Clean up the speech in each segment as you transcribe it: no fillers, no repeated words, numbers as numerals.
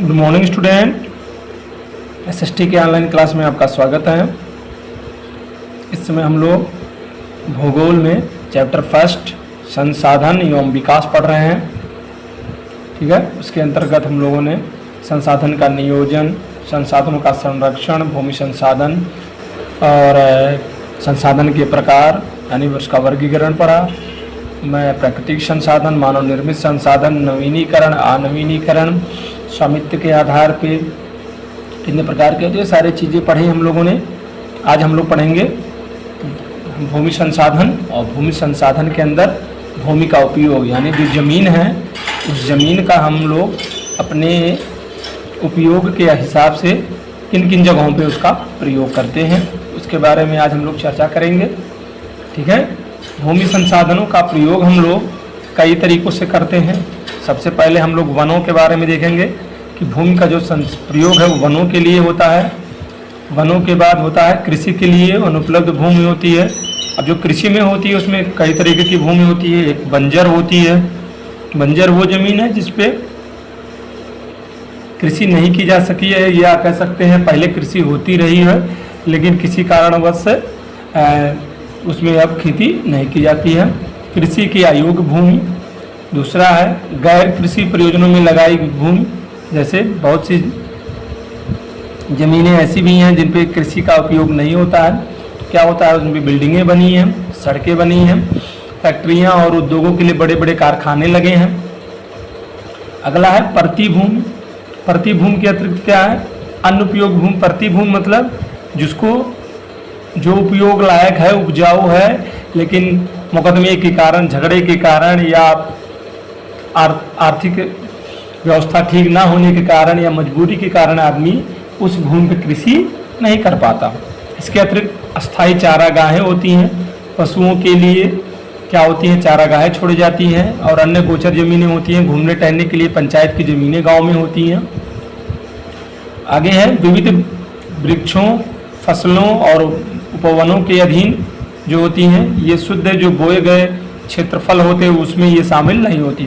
Good morning student. SST के online class में आपका स्वागत है। इस समय हम लोग भूगोल में चैप्टर फर्स्ट संसाधन एवं विकास पढ़ रहे हैं। ठीक है, उसके अंतर्गत हम लोगों ने संसाधन का नियोजन, संसाधनों का संरक्षण, भूमि संसाधन और संसाधन के प्रकार यानी उसका वर्गीकरण पढ़ा। मैं प्राकृतिक संसाधन, मानव निर्मित संसाधन, नवीनीकरण, अनवीनीकरण, स्वामित्व के आधार पे कितने प्रकार के होते हैं, सारी चीज़ें पढ़ी हम लोगों ने। आज हम लोग पढ़ेंगे भूमि संसाधन, और भूमि संसाधन के अंदर भूमि का उपयोग यानी जो ज़मीन है उस ज़मीन का हम लोग अपने उपयोग के हिसाब से किन किन जगहों पे उसका प्रयोग करते हैं, उसके बारे में आज हम लोग चर्चा करेंगे। ठीक है, भूमि संसाधनों का प्रयोग हम लोग कई तरीक़ों से करते हैं। सबसे पहले हम लोग वनों के बारे में देखेंगे कि भूमि का जो प्रयोग है वो वनों के लिए होता है। वनों के बाद होता है कृषि के लिए अनुपलब्ध भूमि होती है। अब जो कृषि में होती है उसमें कई तरीके की भूमि होती है। एक बंजर होती है। बंजर वो ज़मीन है जिस पे कृषि नहीं की जा सकी है, या कह सकते हैं पहले कृषि होती रही है लेकिन किसी कारणवश उसमें अब खेती नहीं की जाती है। कृषि के अयोग्य भूमि। दूसरा है गैर कृषि प्रयोजनों में लगाई भूमि, जैसे बहुत सी ज़मीनें ऐसी भी हैं जिन पे कृषि का उपयोग नहीं होता है। क्या होता है, उसमें बिल्डिंगें बनी हैं, सड़कें बनी हैं, फैक्ट्रियां और उद्योगों के लिए बड़े बड़े कारखाने लगे हैं। अगला है प्रतिभूमि। प्रतिभूमि के अतिरिक्त क्या है, अनुपयोग भूमि। प्रतिभूमि मतलब जिसको जो उपयोग लायक है, उपजाऊ है, लेकिन मुकदमे के कारण, झगड़े के कारण या आर्थिक व्यवस्था ठीक ना होने के कारण या मजबूरी के कारण आदमी उस भूमि पर कृषि नहीं कर पाता। इसके अतिरिक्त अस्थायी चारागाहें होती हैं। पशुओं के लिए क्या होती हैं, चारागाहें छोड़ी जाती हैं। और अन्य गोचर ज़मीनें होती हैं, घूमने टहलने के लिए पंचायत की ज़मीनें गांव में होती हैं। आगे है विविध वृक्षों, फसलों और उपवनों के अधीन जो होती हैं, ये शुद्ध जो बोए गए क्षेत्रफल होते हैं उसमें ये शामिल नहीं होती।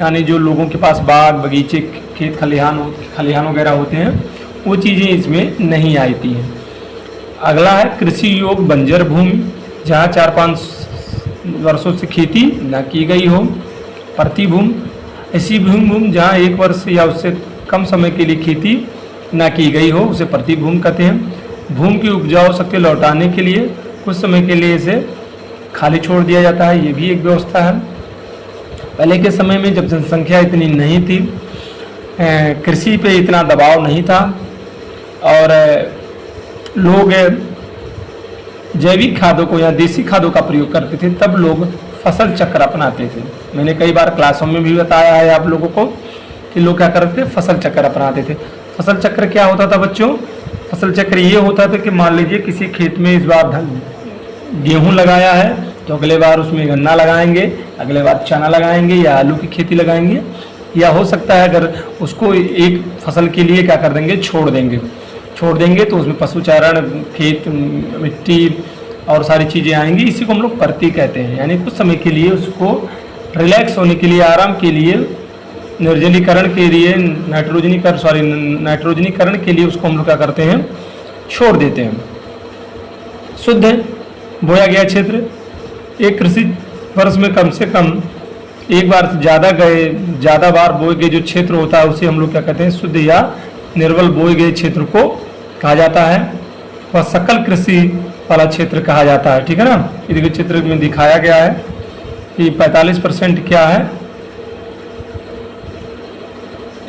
यानी जो लोगों के पास बाग बगीचे, खेत खलिहान वगैरह होते हैं, वो चीज़ें इसमें नहीं आती हैं। अगला है कृषि योग बंजर भूमि, जहाँ 4-5 वर्षों से खेती न की गई हो। प्रतिभूमि ऐसी भूमि जहाँ 1 वर्ष या उससे कम समय के लिए खेती न की गई हो, उसे प्रतिभूमि कहते हैं। भूमि की उपजाऊ शक्ति लौटाने के लिए कुछ समय के लिए इसे खाली छोड़ दिया जाता है, ये भी एक व्यवस्था है। पहले के समय में जब जनसंख्या इतनी नहीं थी, कृषि पे इतना दबाव नहीं था और लोग जैविक खादों को या देसी खादों का प्रयोग करते थे, तब लोग फसल चक्र अपनाते थे। मैंने कई बार क्लासों में भी बताया है आप लोगों को कि लोग क्या करते थे, फसल चक्र अपनाते थे। फसल चक्र क्या होता था बच्चों? फसल चक्र ये होता था कि मान लीजिए किसी खेत में इस बार गेहूँ लगाया है तो अगले बार उसमें गन्ना लगाएंगे, अगले बार चना लगाएंगे या आलू की खेती लगाएंगे, या हो सकता है अगर उसको एक फसल के लिए क्या कर देंगे, छोड़ देंगे तो उसमें पशुचारण, खेत, मिट्टी और सारी चीज़ें आएंगी। इसी को हम लोग परती कहते हैं। यानी कुछ समय के लिए उसको रिलैक्स होने के लिए, आराम के लिए, निर्जलीकरण के लिए, नाइट्रोजनीकरण के लिए उसको हम लोग क्या करते हैं, छोड़ देते हैं। शुद्ध बोया गया क्षेत्र, एक कृषि वर्ष में कम से कम एक बार से ज़्यादा बार बोए गए जो क्षेत्र होता है उसे हम लोग क्या कहते हैं, शुद्ध या निर्बल बोए गए क्षेत्र को कहा जाता है। वह सकल कृषि वाला क्षेत्र कहा जाता है। ठीक है ना, इधर चित्र में दिखाया गया है कि 45% क्या है,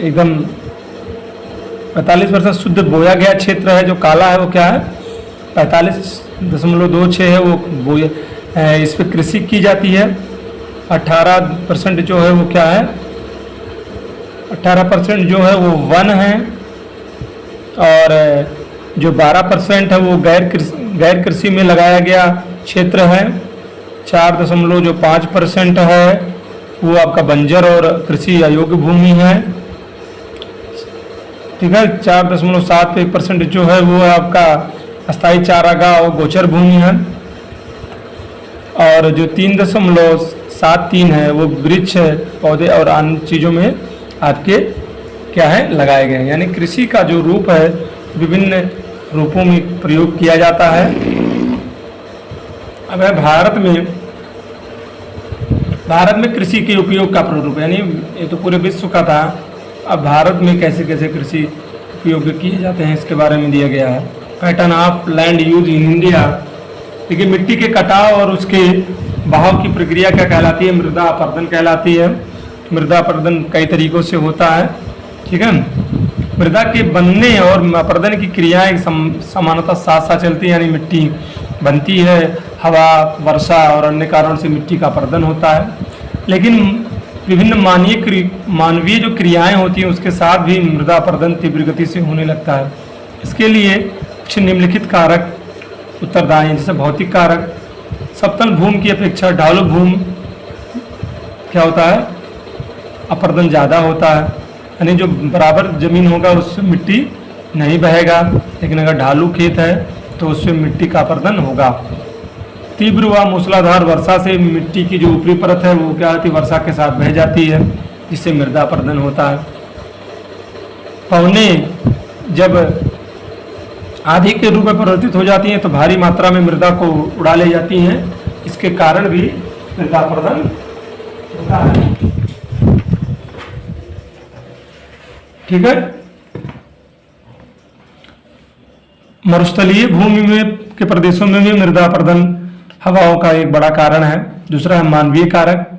एकदम 45% शुद्ध बोया गया क्षेत्र है। जो काला है वो क्या है, 45.26 है, वो बोया, इस पर कृषि की जाती है। 18% जो है वो क्या है, 18% जो है वो वन है, और जो 12% है वो गैर कृषि में लगाया गया क्षेत्र है। 4.5% है वो आपका बंजर और कृषि अयोग्य भूमि है। ठीक है, 4.71% जो है वो आपका अस्थायी चारागाह और गोचर भूमि है, और जो 3.73 है वो वृक्ष, पौधे और अन्य चीज़ों में आपके क्या है, लगाए गए हैं। यानी कृषि का जो रूप है विभिन्न रूपों में प्रयोग किया जाता है। अब है भारत में कृषि के उपयोग का प्रारूप, यानी ये तो पूरे विश्व का था, अब भारत में कैसे कैसे कृषि उपयोग किए जाते हैं इसके बारे में दिया गया है। Pattern of land use in India. देखिए मिट्टी के कटाव और उसके बहाव की प्रक्रिया क्या कहलाती है, मृदा अपरदन कहलाती है। मृदा अपरदन कई तरीकों से होता है, ठीक है। मृदा के बनने और अपरदन की क्रियाएं समानतः साथ साथ चलती है, यानी मिट्टी बनती है, हवा, वर्षा और अन्य कारणों से मिट्टी का अपरदन होता है। लेकिन विभिन्न मानवीय जो क्रियाएं होती हैं उसके साथ भी मृदा अपरदन तीव्र गति से होने लगता है। इसके लिए कुछ निम्नलिखित कारक उत्तरदायी हैं, जैसे भौतिक कारक। समतल भूमि की अपेक्षा ढालू भूमि क्या होता है, अपरदन ज़्यादा होता है, यानी जो बराबर जमीन होगा उसमें मिट्टी नहीं बहेगा, लेकिन अगर ढालू खेत है तो उसमें मिट्टी का अपरदन होगा। तीव्र व मूसलाधार वर्षा से मिट्टी की जो ऊपरी परत है वो क्या होती है, वर्षा के साथ बह जाती है, जिससे मृदा अपरदन होता है। पवनें जब आंधी के रूप में परिवर्तित हो जाती हैं तो भारी मात्रा में मृदा को उड़ा ले जाती हैं, इसके कारण भी मृदा अपरदन होता है, ठीक है। मरुस्थलीय भूमि में के प्रदेशों में भी मृदा अपरदन हवाओं का एक बड़ा कारण है। दूसरा है मानवीय कारक।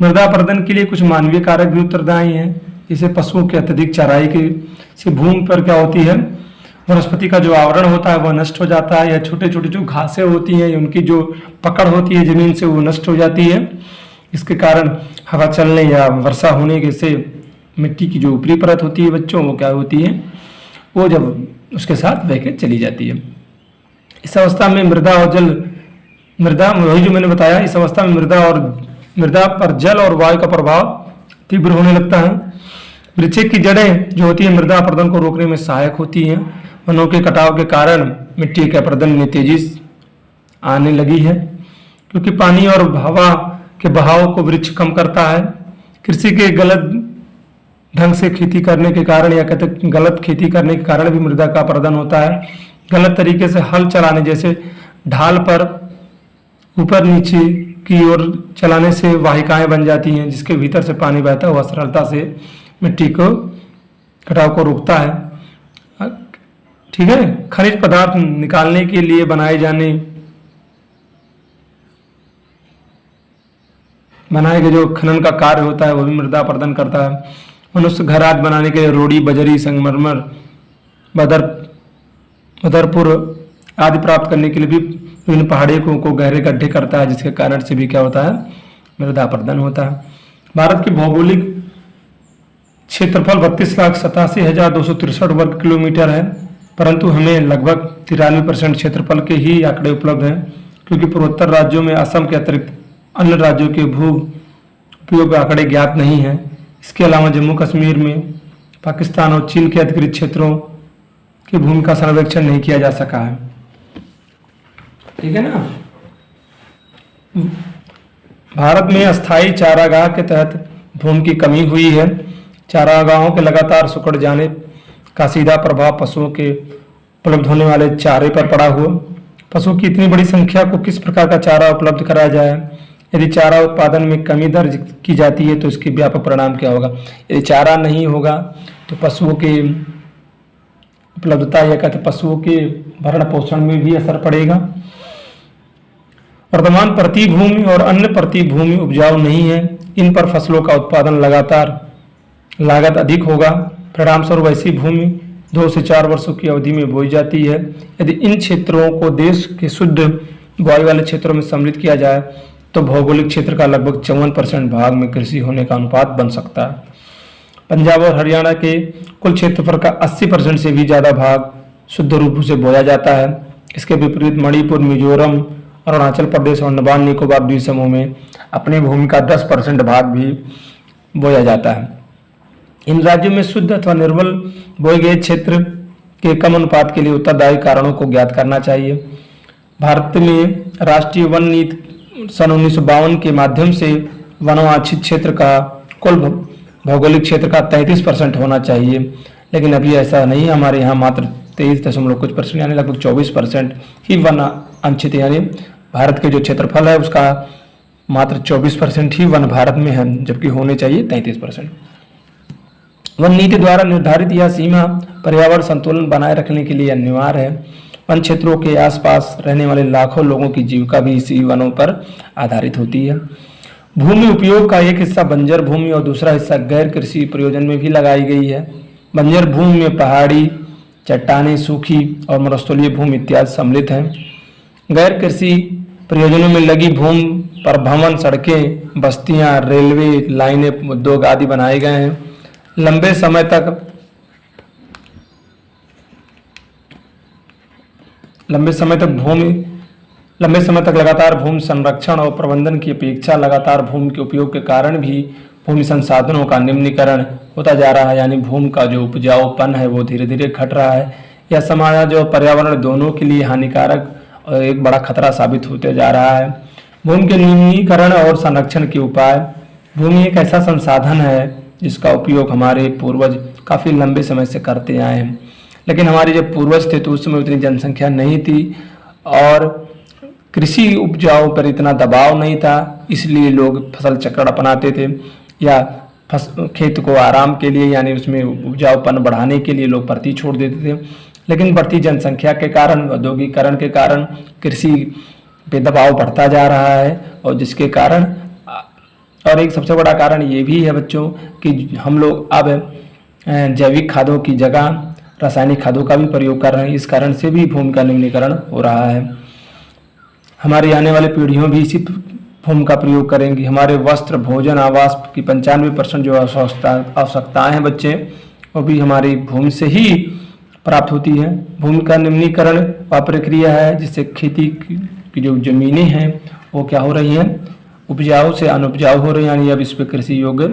मृदा अपरदन के लिए कुछ मानवीय कारक भी उत्तरदायी हैं, जैसे पशुओं के अत्यधिक चराई के से भूमि पर क्या होती है, वनस्पति का जो आवरण होता है वह नष्ट हो जाता है, या छोटे छोटे जो घासें होती हैं उनकी जो पकड़ होती है जमीन से वो नष्ट हो जाती है। इसके कारण हवा चलने या वर्षा होने के से मिट्टी की जो ऊपरी परत होती है बच्चों वो क्या होती है, वो जब उसके साथ बह के चली जाती है। इस अवस्था में मृदा वही जो मैंने बताया, इस अवस्था में मृदा पर जल और वायु का प्रभाव तीव्र होने लगता है। वृक्ष की जड़ें जो होती है मृदा अपरदन को रोकने में सहायक होती हैं। वनों के कटाव के कारण मिट्टी के अपरदन में तेजी आने लगी है, क्योंकि पानी और हवा के बहाव को वृक्ष कम करता है। कृषि के गलत ढंग से खेती करने के कारण या कहते गलत खेती करने के कारण भी मृदा का अपरदन होता है। गलत तरीके से हल चलाने, जैसे ढाल पर ऊपर नीचे की ओर चलाने से वाहिकाएं बन जाती हैं, जिसके भीतर से पानी बहता हुआ सरलता से मिट्टी को कटाव को रोकता है, ठीक है। खनिज पदार्थ निकालने के लिए बनाए गए जो खनन का कार्य होता है वो भी मृदा अपरदन करता है। मनुष्य घर आदि बनाने के लिए रोड़ी, बजरी, संगमरमर, मदरपुर आदि प्राप्त करने के लिए भी विभिन्न पहाड़ियों को गहरे गड्ढे करता है, जिसके कारण से भी क्या होता है, मृदा अपरदन होता है। भारत की भौगोलिक क्षेत्रफल 32,87,263 वर्ग किलोमीटर है, परंतु हमें लगभग 93% क्षेत्रफल के ही आंकड़े उपलब्ध हैं, क्योंकि पूर्वोत्तर राज्यों में असम के अतिरिक्त अन्य राज्यों के भू उपयोग आंकड़े ज्ञात नहीं हैं। इसके अलावा जम्मू कश्मीर में पाकिस्तान और चीन के अधिकृत क्षेत्रों की भूमि का सर्वेक्षण नहीं किया जा सका है, ठीक है ना। भारत में अस्थायी चारागाह के तहत भूमि की कमी हुई है। चारागाहों के लगातार सिकुड़ जाने का सीधा प्रभाव पशुओं के उपलब्ध होने वाले चारे पर पड़ा हुआ। पशुओं की इतनी बड़ी संख्या को किस प्रकार का चारा उपलब्ध कराया जाए। यदि चारा उत्पादन में कमी दर्ज की जाती है तो इसके व्यापक परिणाम क्या होगा। यदि चारा नहीं होगा तो पशुओं के उपलब्धता या कहते पशुओं के भरण पोषण में भी असर पड़ेगा। वर्तमान प्रतिभूमि और अन्य प्रतिभूमि उपजाऊ नहीं है, इन पर फसलों का उत्पादन लगातार लागत अधिक होगा। परिणाम स्वरूप ऐसी भूमि 2 से 4 वर्षों की अवधि में बोई जाती है। यदि इन क्षेत्रों को देश के शुद्ध बुआई वाले क्षेत्रों में सम्मिलित किया जाए तो भौगोलिक क्षेत्र का लगभग 54% भाग में कृषि होने का अनुपात बन सकता है। पंजाब और हरियाणा के कुल क्षेत्रफल का 80% से भी ज़्यादा भाग शुद्ध रूप से बोया जाता है। इसके विपरीत मणिपुर, मिजोरम, अरुणाचल प्रदेश और अंडमान निकोबार द्वीप समूह में अपनी भूमि का 10% भाग भी बोया जाता है। इन राज्यों में शुद्ध अथवा निर्मल बोए गए क्षेत्र के कम अनुपात के लिए उत्तरदायी कारणों को ज्ञात करना चाहिए। भारत में राष्ट्रीय वन नीति सन 1952 के माध्यम से वनों आच्छित क्षेत्र का कुल भौगोलिक क्षेत्र का 33% होना चाहिए, लेकिन अभी ऐसा नहीं है। हमारे यहाँ मात्र 23 यानी लगभग 24% ही वन अंचित, यानी भारत के जो क्षेत्रफल है उसका मात्र 24% ही वन भारत में है, जबकि होने चाहिए 33%। वन नीति द्वारा निर्धारित यह सीमा पर्यावरण संतुलन बनाए रखने के लिए अनिवार्य है। वन क्षेत्रों के आसपास रहने वाले लाखों लोगों की जीविका भी इसी वनों पर आधारित होती है। भूमि उपयोग का एक हिस्सा बंजर भूमि और दूसरा हिस्सा गैर कृषि प्रयोजन में भी लगाई गई है। बंजर भूमि में पहाड़ी, चट्टानें, सूखी और मरुस्थलीय भूमि इत्यादि सम्मिलित हैं। गैर कृषि प्रयोजनों में लगी भूमि पर भवन, सड़कें, बस्तियां, रेलवे लाइनें, उद्योग आदि बनाए गए हैं। लंबे समय तक लगातार भूमि संरक्षण और प्रबंधन की अपेक्षा लगातार भूमि के उपयोग के कारण भी भूमि संसाधनों का निम्नीकरण होता जा रहा है, यानी भूमि का जो उपजाऊपन है वो धीरे धीरे घट रहा है। यह समाज और पर्यावरण दोनों के लिए हानिकारक और एक बड़ा खतरा साबित होते जा रहा है। भूमि के निम्नीकरण और संरक्षण के उपाय। भूमि एक ऐसा संसाधन है जिसका उपयोग हमारे पूर्वज काफ़ी लंबे समय से करते आए हैं, लेकिन हमारे जब पूर्वज थे तो उस समय उतनी जनसंख्या नहीं थी और कृषि उपजाऊ पर इतना दबाव नहीं था, इसलिए लोग फसल चक्र अपनाते थे या खेत को आराम के लिए यानी उसमें उपजाऊपन बढ़ाने के लिए लोग परती छोड़ देते थे। लेकिन बढ़ती जनसंख्या के कारण, औद्योगिकरण के कारण कृषि पे दबाव बढ़ता जा रहा है और जिसके कारण, और एक सबसे बड़ा कारण ये भी है बच्चों कि हम लोग अब जैविक खादों की जगह रासायनिक खादों का भी प्रयोग कर रहे हैं। इस कारण से भी भूमि का निम्नीकरण हो रहा है। हमारी आने वाली पीढ़ियों भी इसी भूमि का प्रयोग करेंगी। हमारे वस्त्र, भोजन, आवास की 95% जो आवश्यकताएं हैं बच्चे, वो भी हमारी भूमि से ही प्राप्त होती है। भूमि का निम्नीकरण वह प्रक्रिया है जिससे खेती की जो जमीनें हैं वो क्या हो रही हैं, उपजाऊ से अनुपजाऊ हो रही हैं, यानी अब इस पर कृषि योग्य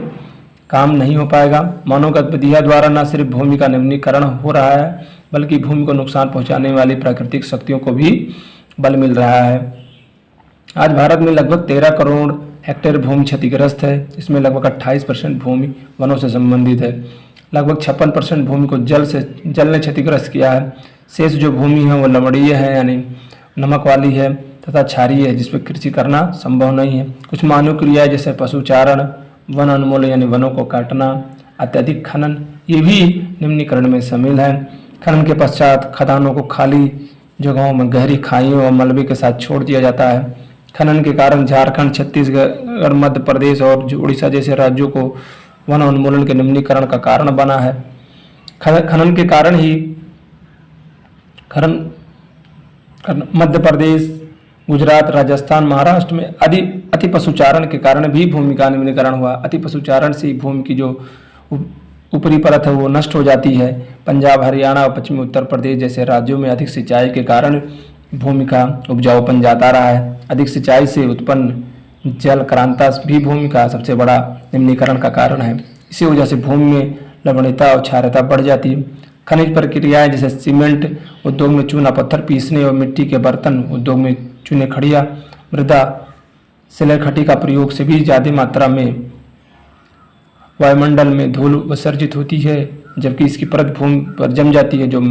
काम नहीं हो पाएगा। मानव गतिविधियों द्वारा न सिर्फ भूमि का निम्नीकरण हो रहा है बल्कि भूमि को नुकसान पहुंचाने वाली प्राकृतिक शक्तियों को भी बल मिल रहा है। आज भारत में लगभग 13 करोड़ हेक्टेयर भूमि क्षतिग्रस्त है। इसमें लगभग 28% भूमि वनों से संबंधित है। लगभग 56% भूमि को जल ने क्षतिग्रस्त किया है। शेष जो भूमि है वो लवणीय है यानी नमक वाली है तथा क्षारीय है, जिस पर कृषि करना संभव नहीं है। कुछ मानव क्रियाएं जैसे पशुचारण, वन उन्मूलन यानी वनों को काटना, अत्यधिक खनन, ये भी निम्नीकरण में शामिल है। खनन के पश्चात खदानों को खाली जगहों में गहरी खाइयों और मलबे के साथ छोड़ दिया जाता है। खनन के कारण झारखंड, छत्तीसगढ़, मध्य प्रदेश और उड़ीसा जैसे राज्यों को वन उन्मूलन के निम्नीकरण का कारण बना है। खनन के कारण ही मध्य प्रदेश, गुजरात, राजस्थान, महाराष्ट्र में अति पशुचारण के कारण भी भूमि का निम्नीकरण हुआ। अति पशुचारण से भूमि की जो ऊपरी परत है वो नष्ट हो जाती है। पंजाब, हरियाणा और पश्चिमी उत्तर प्रदेश जैसे राज्यों में अधिक सिंचाई के कारण भूमि का उपजाऊपन जाता रहा है। अधिक सिंचाई से उत्पन्न जल क्रांता भी भूमि का सबसे बड़ा निम्नीकरण का कारण है। इसी वजह से भूमि में लवणीयता और क्षारता बढ़ जाती है। खनिज प्रक्रियाएं जैसे सीमेंट उद्योग में चूना पत्थर पीसने और मिट्टी के बर्तन उद्योग में चूने खड़िया, मृदा सिलखटी का प्रयोग से भी ज़्यादा मात्रा में वायुमंडल में धूल विसर्जित होती है, जबकि इसकी परत भूमि पर जम जाती है जो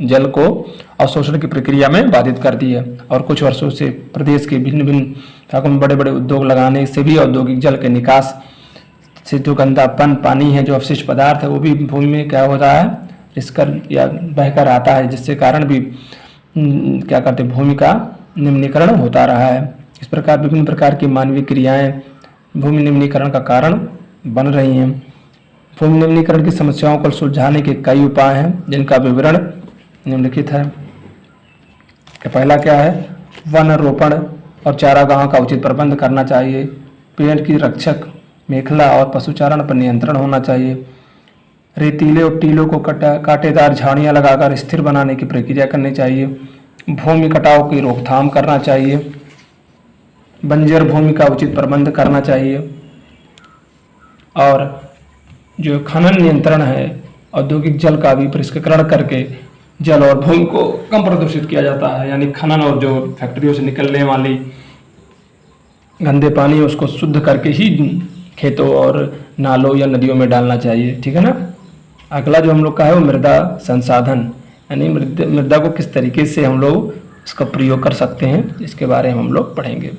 जल को अवशोषण की प्रक्रिया में बाधित करती है। और कुछ वर्षों से प्रदेश के भिन्न भिन्न भागों में बड़े बड़े उद्योग लगाने से भी औद्योगिक जल के निकास से जो गंदापन पानी है, जो अवशिष्ट पदार्थ है, वो भी भूमि में क्या होता है, रिसकर या बहकर आता है, जिससे कारण भी क्या कहते हैं भूमि का निम्नीकरण होता रहा है। इस प्रकार विभिन्न प्रकार की मानवीय क्रियाएं भूमि निम्नीकरण का कारण बन रही हैं। भूमि निम्नीकरण की समस्याओं को सुलझाने के कई उपाय हैं जिनका विवरण निम्नलिखित है। पहला क्या है, वन रोपण और चारागाहों का उचित प्रबंध करना चाहिए। पेड़ की रक्षक मेखला और पशुचारण पर नियंत्रण होना चाहिए। रेतीले और टीलों को कांटेदार झाड़ियाँ लगाकर स्थिर बनाने की प्रक्रिया करनी चाहिए। भूमि कटाव की रोकथाम करना चाहिए। बंजर भूमि का उचित प्रबंध करना चाहिए। और जो खनन नियंत्रण है, औद्योगिक जल का भी परिष्करण करके जल और भूमि को कम प्रदूषित किया जाता है, यानी खनन और जो फैक्ट्रियों से निकलने वाली गंदे पानी उसको शुद्ध करके ही खेतों और नालों या नदियों में डालना चाहिए, ठीक है ना। अगला जो हम लोग का है वो मृदा संसाधन, यानी मृदा को किस तरीके से हम लोग इसका प्रयोग कर सकते हैं, इसके बारे में हम लोग पढ़ेंगे।